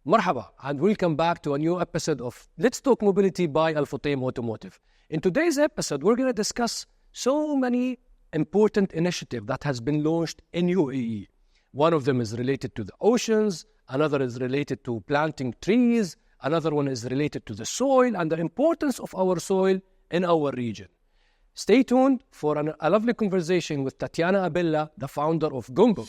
Marhaba, and welcome back to a new episode of Let's Talk Mobility by Al-Futtaim Automotive. In today's episode, we're going to discuss so many important initiatives that has been launched in UAE. One of them is related to the oceans, another is related to planting trees, another one is related to the soil and the importance of our soil in our region. Stay tuned for a lovely conversation with Tatiana Abella, the founder of Goumbook.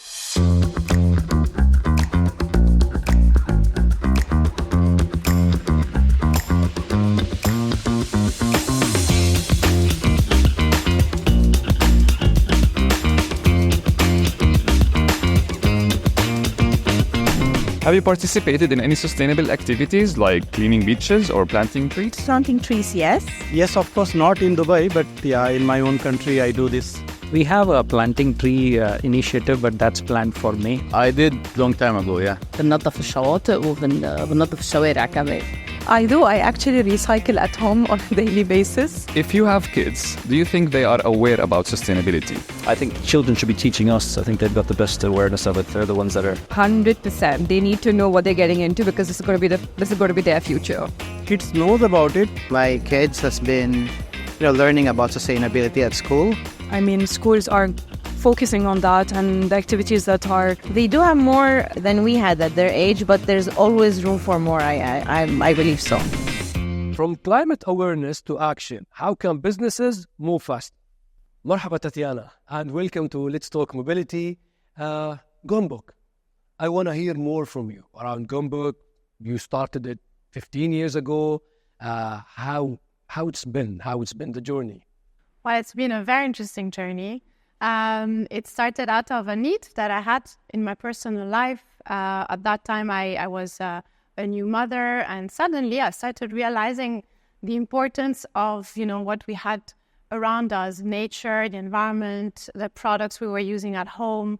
Have you participated in any sustainable activities like cleaning beaches or planting trees? Planting trees, yes. Yes, of course, not in Dubai, but yeah, in my own country, I do this. We have a planting tree initiative, but that's planned for May. I did long time ago, yeah. بننظف الشواطئ وبننظف الشوارع كمان. I do. I actually recycle at home on a daily basis. If you have kids, do you think they are aware about sustainability? I think children should be teaching us. I think they've got the best awareness of it. They're the ones that are 100%. They need to know what they're getting into because this is going to be their future. Kids knows about it. My kids has been, learning about sustainability at school. I mean, schools are focusing on that and the activities that are... They do have more than we had at their age, but there's always room for more, I believe so. From climate awareness to action, how can businesses move fast? Marhaba Tatiana, and welcome to Let's Talk Mobility. Goumbook, I want to hear more from you around Goumbook. You started it 15 years ago. How it's been the journey? Well, it's been a very interesting journey. It started out of a need that I had in my personal life. At that time, I was a new mother, and suddenly I started realizing the importance of, what we had around us, nature, the environment, the products we were using at home,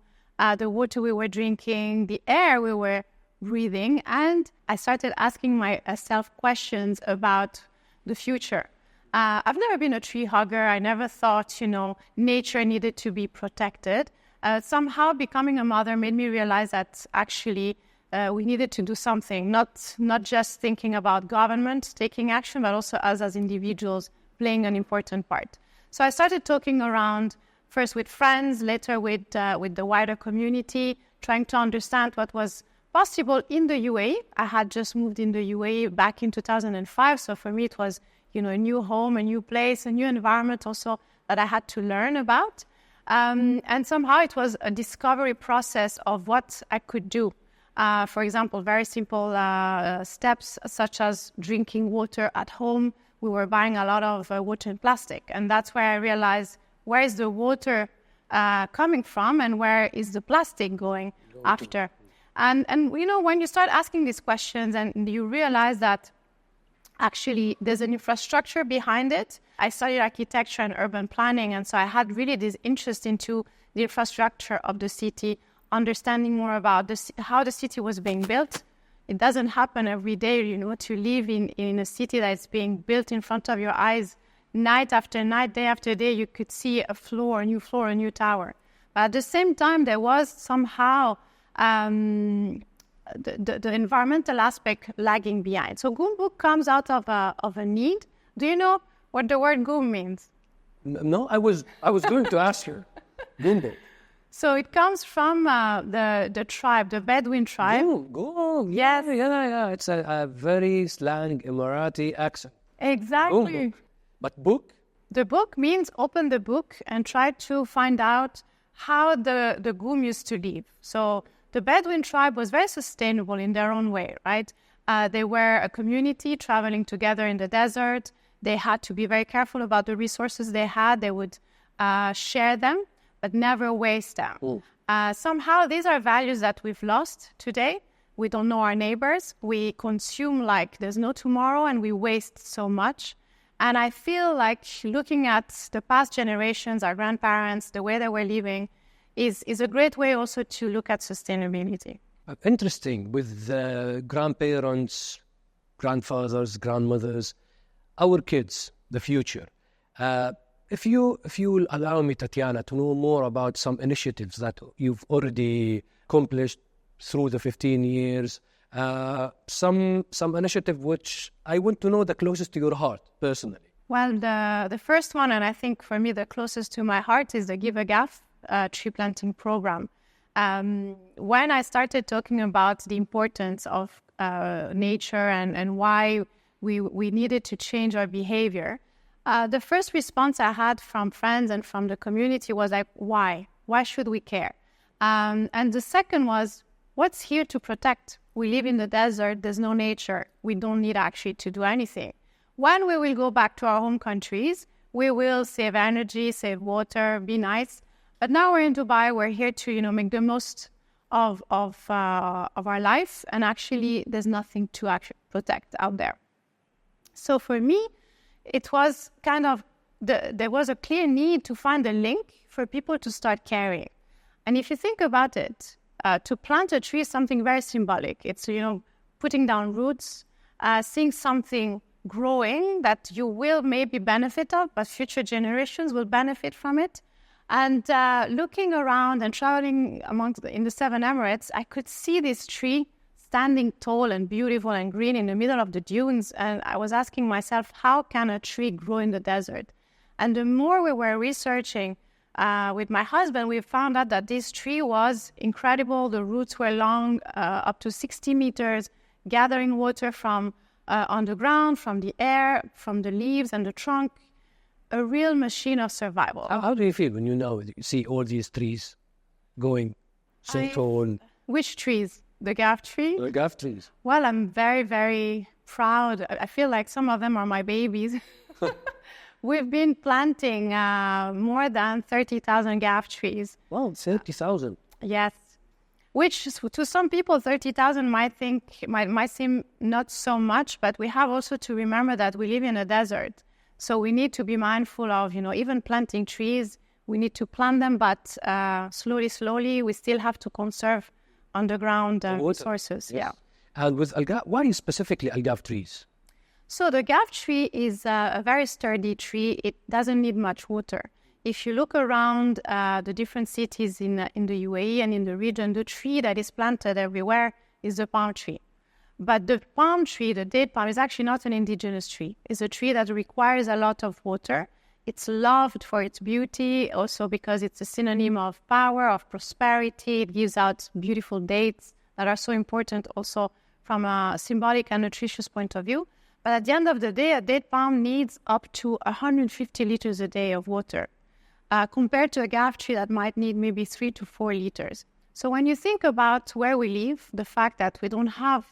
the water we were drinking, the air we were breathing. And I started asking myself questions about the future. I've never been a tree hugger. I never thought, nature needed to be protected. Somehow becoming a mother made me realize that actually we needed to do something, not just thinking about government taking action, but also us as individuals playing an important part. So I started talking around, first with friends, later with the wider community, trying to understand what was possible in the UAE. I had just moved in the UAE back in 2005, so for me it was a new home, a new place, a new environment also that I had to learn about. And somehow it was a discovery process of what I could do. For example, very simple steps such as drinking water at home. We were buying a lot of water in plastic. And that's where I realized where is the water coming from and where is the plastic going after. And when you start asking these questions and you realize that actually, there's an infrastructure behind it. I studied architecture and urban planning, and so I had really this interest into the infrastructure of the city, understanding more about how the city was being built. It doesn't happen every day, to live in a city that's being built in front of your eyes, night after night, day after day. You could see a new tower. But at the same time, there was somehow the environmental aspect lagging behind. So Goumbook comes out of a need. Do you know what the word Goum means? No, I was going to ask you. Goumbook. So it comes from the tribe, the Bedouin tribe. Goum. Yes. Yeah. It's a very slang Emirati accent. Exactly. Goumbook. But book? The book means open the book and try to find out how the Goum used to live. So the Bedouin tribe was very sustainable in their own way, right? They were a community traveling together in the desert. They had to be very careful about the resources they had. They would share them, but never waste them. Somehow, these are values that we've lost today. We don't know our neighbors. We consume like there's no tomorrow, and we waste so much. And I feel like looking at the past generations, our grandparents, the way they were living, is a great way also to look at sustainability. Interesting. With the grandparents, grandfathers, grandmothers, our kids, the future. If you will allow me, Tatiana, to know more about some initiatives that you've already accomplished through the 15 years, Some initiative which I want to know the closest to your heart personally. Well, the first one, and I think for me the closest to my heart, is the Give a Gaff tree planting program. When I started talking about the importance of nature and why we needed to change our behavior, the first response I had from friends and from the community was like, why? Why should we care? And the second was, what's here to protect? We live in the desert, there's no nature. We don't need actually to do anything. When we will go back to our home countries, we will save energy, save water, be nice. But now we're in Dubai, we're here to, make the most of our life, and actually there's nothing to actually protect out there. So for me, it was kind of, there was a clear need to find a link for people to start caring. And if you think about it, to plant a tree is something very symbolic. It's, putting down roots, seeing something growing that you will maybe benefit of, but future generations will benefit from it. And looking around and traveling in the 7 Emirates, I could see this tree standing tall and beautiful and green in the middle of the dunes. And I was asking myself, how can a tree grow in the desert? And the more we were researching with my husband, we found out that this tree was incredible. The roots were long, up to 60 meters, gathering water from on the ground, from the air, from the leaves and the trunk. A real machine of survival. How do you feel when you see all these trees going so tall? Which trees? The gaff tree? The gaff trees. Well, I'm very, very proud. I feel like some of them are my babies. We've been planting more than 30,000 gaff trees. Wow, 30,000. Yes. Which to some people, 30,000 might seem not so much, but we have also to remember that we live in a desert. So we need to be mindful of, even planting trees, we need to plant them, but slowly, we still have to conserve underground resources. Yes. Yeah. And with why specifically algav trees? So the gaff tree is a very sturdy tree. It doesn't need much water. If you look around the different cities in the UAE and in the region, the tree that is planted everywhere is the palm tree. But the palm tree, the date palm, is actually not an indigenous tree. It's a tree that requires a lot of water. It's loved for its beauty, also because it's a synonym of power, of prosperity. It gives out beautiful dates that are so important also from a symbolic and nutritious point of view. But at the end of the day, a date palm needs up to 150 liters a day of water, compared to a gaff tree that might need maybe 3 to 4 liters. So when you think about where we live, the fact that we don't have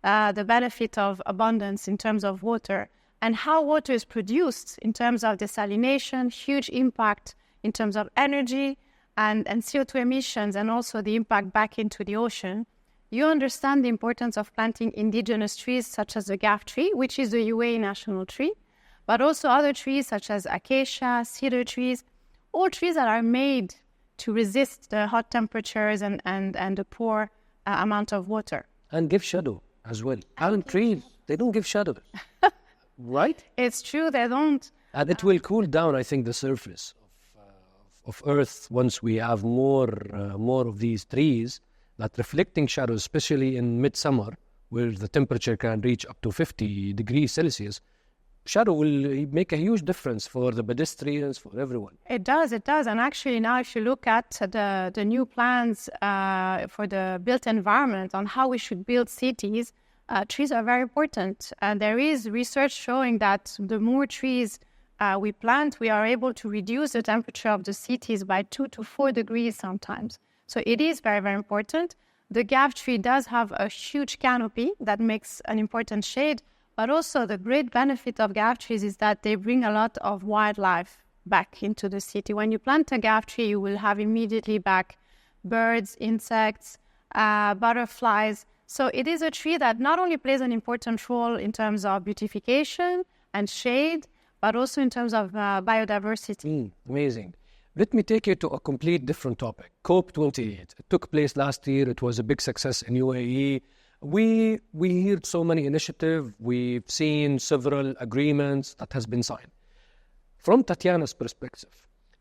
the benefit of abundance in terms of water, and how water is produced in terms of desalination, huge impact in terms of energy and CO2 emissions, and also the impact back into the ocean, you understand the importance of planting indigenous trees such as the gaff tree, which is the UAE national tree, but also other trees such as acacia, cedar trees, all trees that are made to resist the hot temperatures and the poor amount of water. And give shadow as well. Palm trees, they don't give shadow, right? It's true, they don't. And it will cool down, I think, the surface of Earth once we have more of these trees that reflecting shadows, especially in midsummer, where the temperature can reach up to 50 degrees Celsius. Shadow will make a huge difference for the pedestrians, for everyone. It does. And actually now if you look at the new plans for the built environment on how we should build cities, trees are very important. There is research showing that the more trees we plant, we are able to reduce the temperature of the cities by 2 to 4 degrees sometimes. So it is very, very important. The gaff tree does have a huge canopy that makes an important shade. But also the great benefit of gaff trees is that they bring a lot of wildlife back into the city. When you plant a gaff tree, you will have immediately back birds, insects, butterflies. So it is a tree that not only plays an important role in terms of beautification and shade, but also in terms of biodiversity. Amazing. Let me take you to a complete different topic. COP28. It took place last year. It was a big success in UAE. We heard so many initiatives. We've seen several agreements that has been signed. From Tatiana's perspective,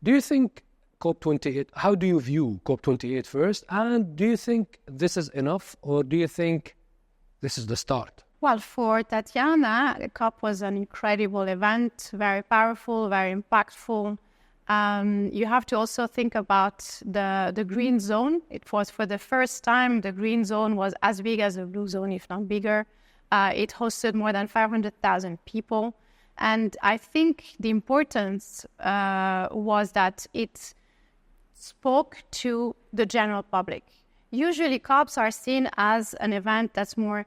do you think COP28, how do you view COP28 first? And do you think this is enough? Or do you think this is the start. Well, for Tatiana, the COP was an incredible event, very powerful, very impactful. You have to also think about the green zone. It was for the first time the green zone was as big as the blue zone, if not bigger. It hosted more than 500,000 people. And I think the importance was that it spoke to the general public. Usually COPs are seen as an event that's more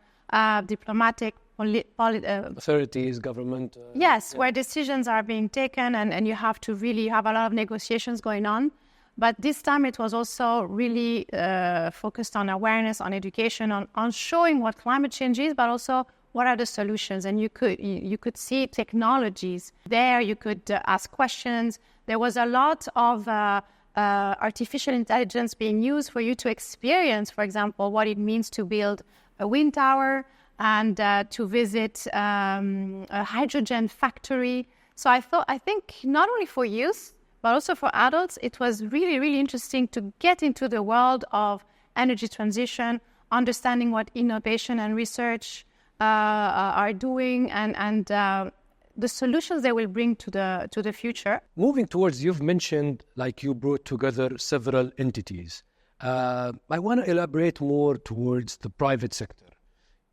diplomatic, authorities, government. Where decisions are being taken and you have to really have a lot of negotiations going on. But this time it was also really focused on awareness, on education, on showing what climate change is, but also what are the solutions. And you could see technologies there, you could ask questions. There was a lot of artificial intelligence being used for you to experience, for example, what it means to build a wind tower and to visit a hydrogen factory. So I think not only for youth, but also for adults, it was really, really interesting to get into the world of energy transition, understanding what innovation and research are doing and the solutions they will bring to the future. Moving towards, you've mentioned like you brought together several entities. I want to elaborate more towards the private sector,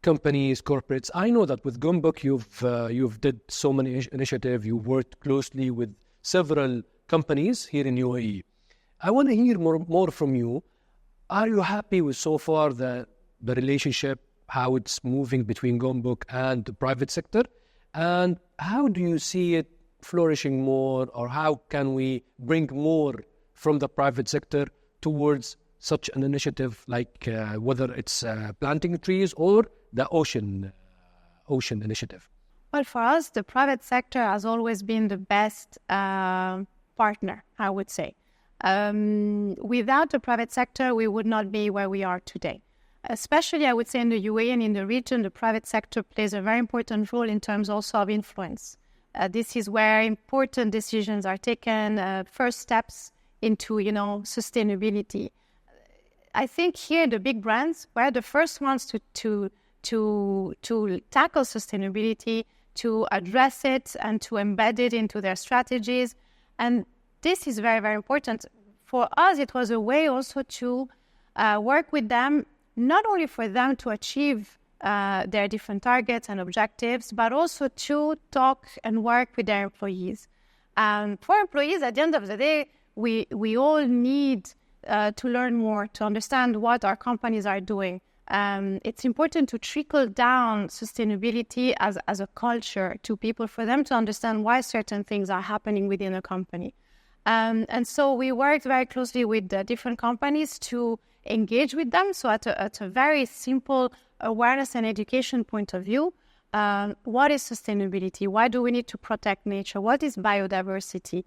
companies, corporates. I know that with Goumbook, you've did so many initiatives. You worked closely with several companies here in UAE. I want to hear more from you. Are you happy with so far the relationship, how it's moving between Goumbook and the private sector? And how do you see it flourishing more, or how can we bring more from the private sector towards such an initiative like whether it's planting trees or the ocean initiative? Well, for us, the private sector has always been the best partner, I would say. Without the private sector, we would not be where we are today. Especially, I would say, in the UAE and in the region, the private sector plays a very important role in terms also of influence. This is where important decisions are taken, first steps into, sustainability. I think here the big brands were the first ones to tackle sustainability, to address it and to embed it into their strategies. And this is very, very important. For us, it was a way also to work with them, not only for them to achieve their different targets and objectives, but also to talk and work with their employees. For employees, at the end of the day, we all need to learn more, to understand what our companies are doing. It's important to trickle down sustainability as a culture to people, for them to understand why certain things are happening within a company. And so we worked very closely with the different companies to engage with them. So at a very simple awareness and education point of view, what is sustainability? Why do we need to protect nature? What is biodiversity?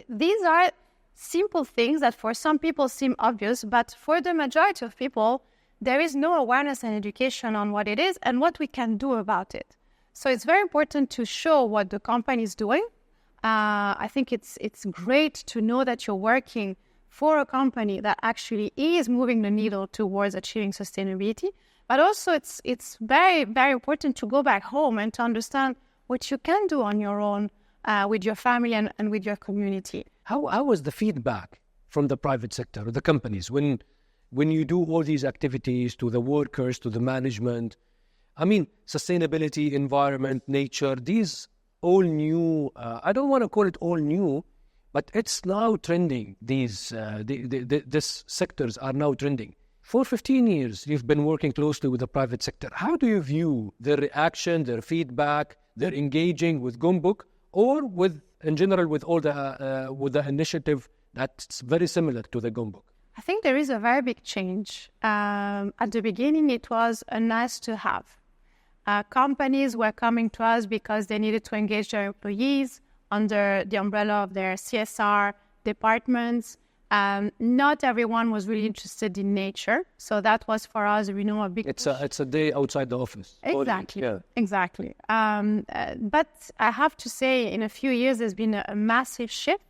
These are simple things that for some people seem obvious, but for the majority of people, there is no awareness and education on what it is and what we can do about it. So it's very important to show what the company is doing. I think it's great to know that you're working for a company that actually is moving the needle towards achieving sustainability. But also it's very, very important to go back home and to understand what you can do on your own with your family and with your community. How was the feedback from the private sector or the companies when you do all these activities to the workers, to the management? I mean, sustainability, environment, nature, these all new, I don't want to call it all new, but it's now trending. These sectors are now trending. For 15 years, you've been working closely with the private sector. How do you view their reaction, their feedback, their engaging with Goumbook, or in general with all with the initiative that's very similar to the Goumbook? I think there is a very big change. At the beginning, it was a nice to have. Companies were coming to us because they needed to engage their employees under the umbrella of their CSR departments. Not everyone was really interested in nature, so that was for us, a big. It's a day outside the office. Exactly, yeah. Exactly. But I have to say, in a few years, there's been a massive shift,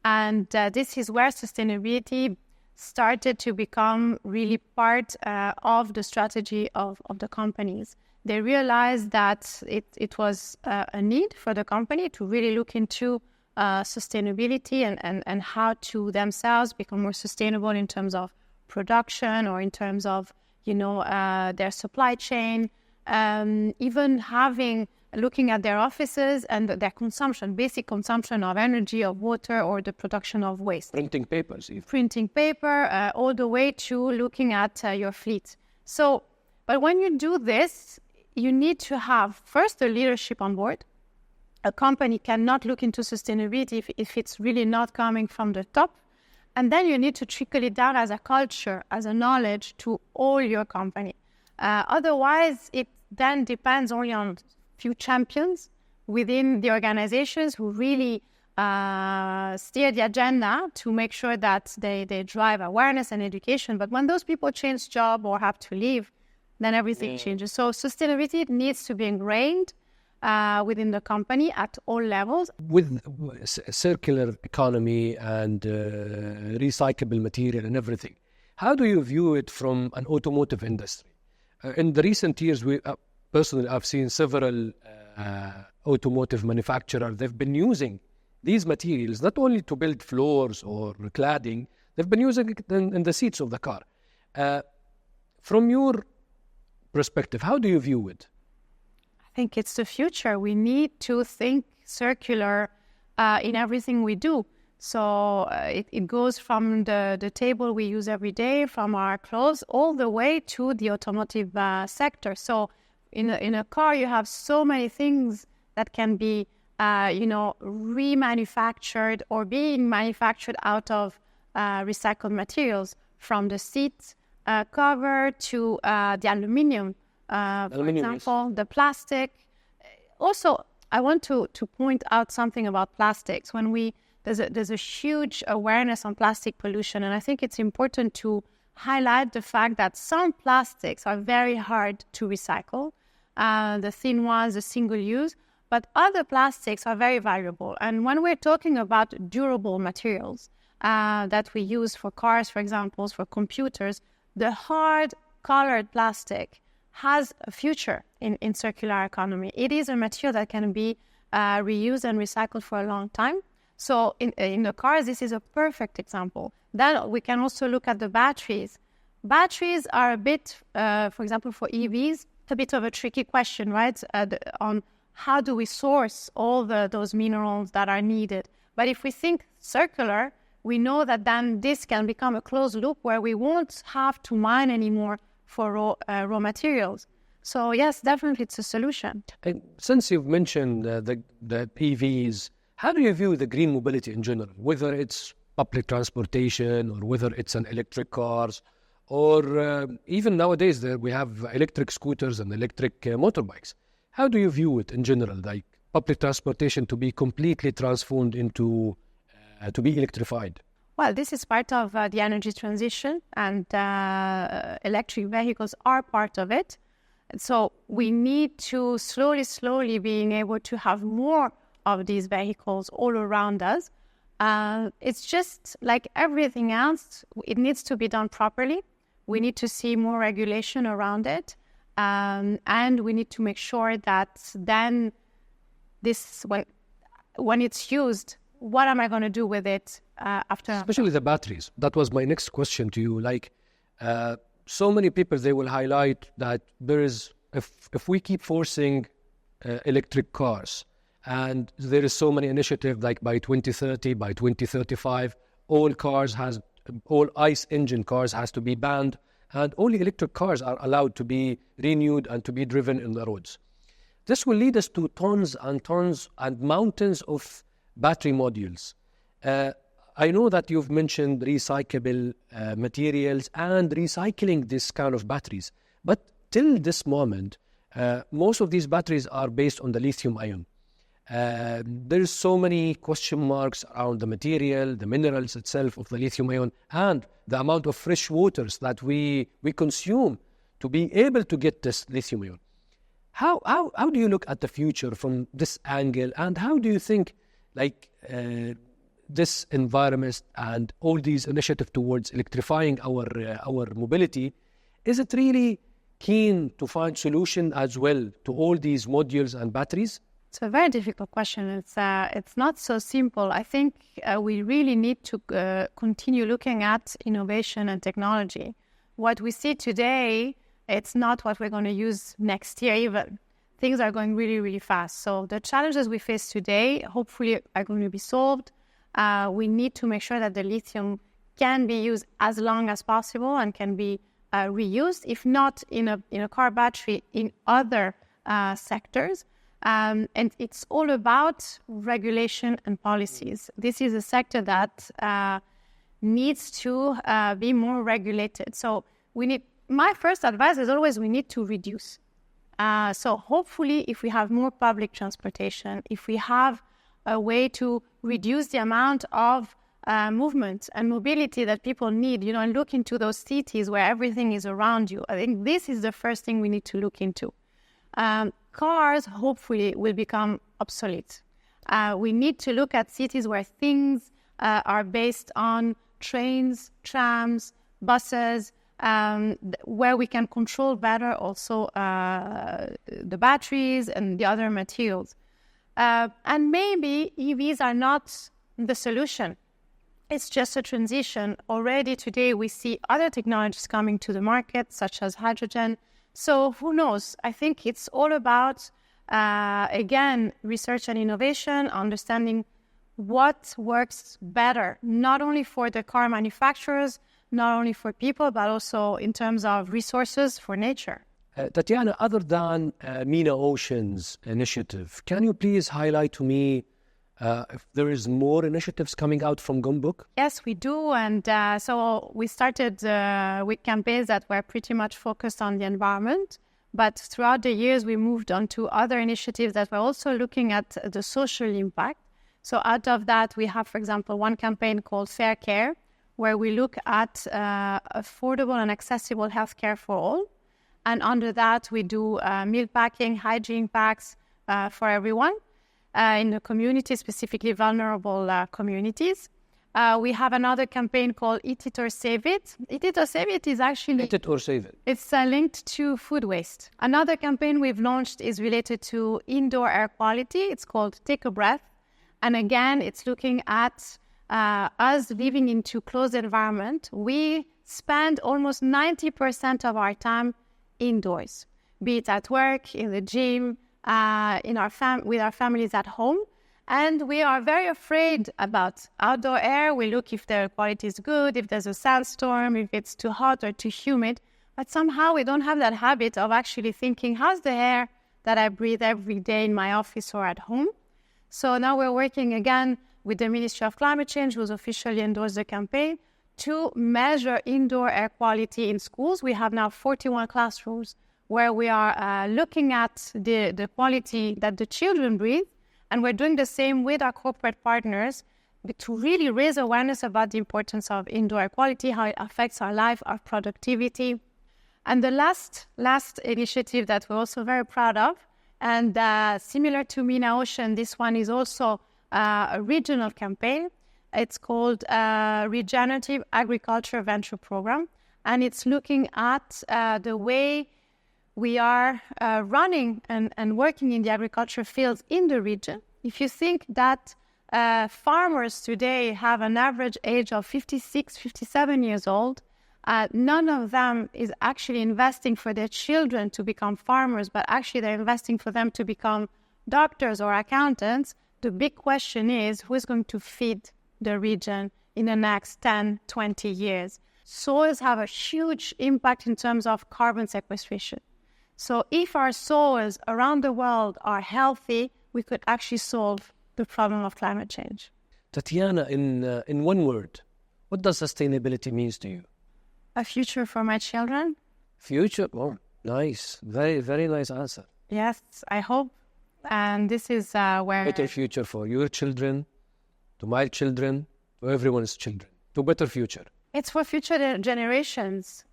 and this is where sustainability started to become really part of the strategy of the companies. They realized that it was a need for the company to really look into sustainability and how to themselves become more sustainable in terms of production or in terms of, their supply chain, even looking at their offices and their consumption, basic consumption of energy, of water, or the production of waste. Printing papers. Even. Printing paper, all the way to looking at your fleet. So, but when you do this, you need to have first the leadership on board. A company cannot look into sustainability if it's really not coming from the top. And then you need to trickle it down as a culture, as a knowledge to all your company. Otherwise, it then depends only on few champions within the organizations who really steer the agenda to make sure that they drive awareness and education. But when those people change job or have to leave, then everything changes. So sustainability needs to be ingrained within the company at all levels. With circular economy and recyclable material and everything, how do you view it from an automotive industry? In the recent years, personally, I've seen several automotive manufacturers. They've been using these materials not only to build floors or cladding, they've been using it in the seats of the car. From your perspective, how do you view it? I think it's the future. We need to think circular in everything we do. So it goes from the table we use every day, from our clothes, all the way to the automotive sector. So in a car, you have so many things that can be, remanufactured or being manufactured out of recycled materials, from the seat cover to the aluminium, for example, the plastic. Also, I want to point out something about plastics. There's a huge awareness on plastic pollution, and I think it's important to highlight the fact that some plastics are very hard to recycle, the thin ones, the single use, but other plastics are very valuable. And when we're talking about durable materials that we use for cars, for example, for computers, the hard colored plastic has a future in circular economy. It is a material that can be reused and recycled for a long time. So in the cars, this is a perfect example. Then we can also look at the batteries. Batteries are a bit, for example, for EVs, a bit of a tricky question, right? On how do we source all those minerals that are needed. But if we think circular, we know that then this can become a closed loop where we won't have to mine anymore for raw materials. So yes, definitely it's a solution. And since you've mentioned the EVs, how do you view the green mobility in general, whether it's public transportation or whether it's an electric cars, or even nowadays we have electric scooters and electric motorbikes? How do you view it in general, like public transportation to be completely transformed into to be electrified? Well, this is part of the energy transition, and electric vehicles are part of it. And so we need to slowly being able to have more of these vehicles all around us. It's just like everything else, it needs to be done properly. We need to see more regulation around it. And we need to make sure that then this, when it's used, what am I going to do with it after? Especially the batteries. That was my next question to you. Like, so many people, they will highlight that there is, if we keep forcing electric cars, and there is so many initiatives like by 2030, by 2035, all ICE engine cars has to be banned, and only electric cars are allowed to be renewed and to be driven in the roads. This will lead us to tons and tons and mountains of battery modules. I know that you've mentioned recyclable materials and recycling this kind of batteries, but till this moment, most of these batteries are based on the lithium ion. There's so many question marks around the material, the minerals itself of the lithium ion, and the amount of fresh waters that we consume to be able to get this lithium ion. How do you look at the future from this angle, and how do you think, like, this environment and all these initiatives towards electrifying our mobility, is it really keen to find solution as well to all these modules and batteries? It's a very difficult question. It's not so simple. I think we really need to continue looking at innovation and technology. What we see today, it's not what we're going to use next year even. Things are going really, really fast. So the challenges we face today, hopefully, are going to be solved. We need to make sure that the lithium can be used as long as possible and can be reused, if not in a car battery, in other sectors. And it's all about regulation and policies. This is a sector that needs to be more regulated. So my first advice is always we need to reduce. So hopefully if we have more public transportation, if we have a way to reduce the amount of movement and mobility that people need, and look into those cities where everything is around you. I think this is the first thing we need to look into. Cars, hopefully, will become obsolete. We need to look at cities where things are based on trains, trams, buses, where we can control better also the batteries and the other materials. And maybe EVs are not the solution. It's just a transition. Already today we see other technologies coming to the market, such as hydrogen. So who knows? I think it's all about, again, research and innovation, understanding what works better, not only for the car manufacturers, not only for people, but also in terms of resources for nature. Tatiana, other than MENA Ocean's initiative, can you please highlight to me if there is more initiatives coming out from Goumbook? Yes, we do. And so we started with campaigns that were pretty much focused on the environment. But throughout the years, we moved on to other initiatives that were also looking at the social impact. So out of that, we have, for example, one campaign called Fair Care, where we look at affordable and accessible healthcare for all. And under that, we do meal packing, hygiene packs for everyone in the community, specifically vulnerable communities. We have another campaign called Eat It or Save It. Eat It or Save It is actually... Eat it or save it. It's linked to food waste. Another campaign we've launched is related to indoor air quality. It's called Take a Breath. And again, it's looking at us living into closed environment. We spend almost 90% of our time indoors, be it at work, in the gym, with our families at home. And we are very afraid about outdoor air. We look if the quality is good, if there's a sandstorm, if it's too hot or too humid. But somehow we don't have that habit of actually thinking, how's the air that I breathe every day in my office or at home? So now we're working again with the Ministry of Climate Change, who's officially endorsed the campaign, to measure indoor air quality in schools. We have now 41 classrooms where we are looking at the quality that the children breathe. And we're doing the same with our corporate partners to really raise awareness about the importance of indoor air quality, how it affects our life, our productivity. And the last initiative that we're also very proud of, and similar to MENA Ocean, this one is also a regional campaign. It's called Regenerative Agriculture Venture Program. And it's looking at the way we are running and working in the agriculture fields in the region. If you think that farmers today have an average age of 56, 57 years old, none of them is actually investing for their children to become farmers, but actually they're investing for them to become doctors or accountants. The big question is, who is going to feed the region in the next 10, 20 years? Soils have a huge impact in terms of carbon sequestration. So if our soils around the world are healthy, we could actually solve the problem of climate change. Tatiana, in one word, what does sustainability means to you? A future for my children. Future? Oh, nice. Very, very nice answer. Yes, I hope. And this is where... Better future for your children, to my children, to everyone's children. To better future. It's for future generations.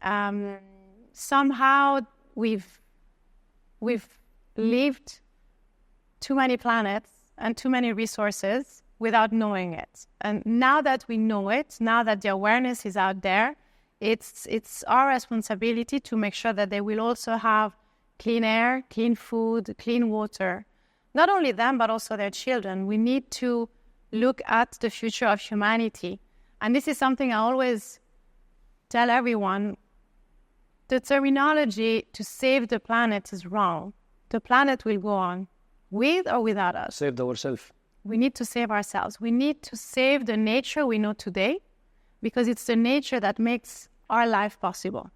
Somehow we've lived too many planets and too many resources without knowing it. And now that we know it, now that the awareness is out there, it's our responsibility to make sure that they will also have clean air, clean food, clean water. Not only them, but also their children. We need to look at the future of humanity. And this is something I always tell everyone. The terminology to save the planet is wrong. The planet will go on, with or without us. Saved ourselves. We need to save ourselves. We need to save the nature we know today, because it's the nature that makes our life possible.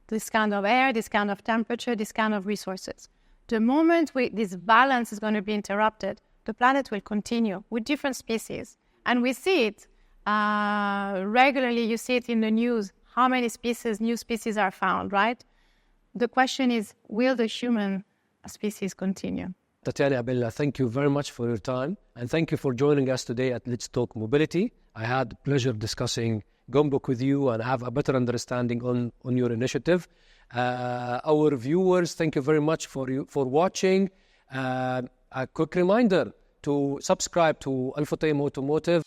This kind of air, this kind of temperature, this kind of resources. The moment this balance is going to be interrupted, the planet will continue with different species. And we see it regularly. You see it in the news, how many new species are found, right? The question is, will the human species continue? Tatiana Abella, thank you very much for your time. And thank you for joining us today at Let's Talk Mobility. I had the pleasure discussing Goumbook with you and have a better understanding on your initiative. Our viewers, thank you very much for watching. A quick reminder to subscribe to Al-Futtaim Automotive.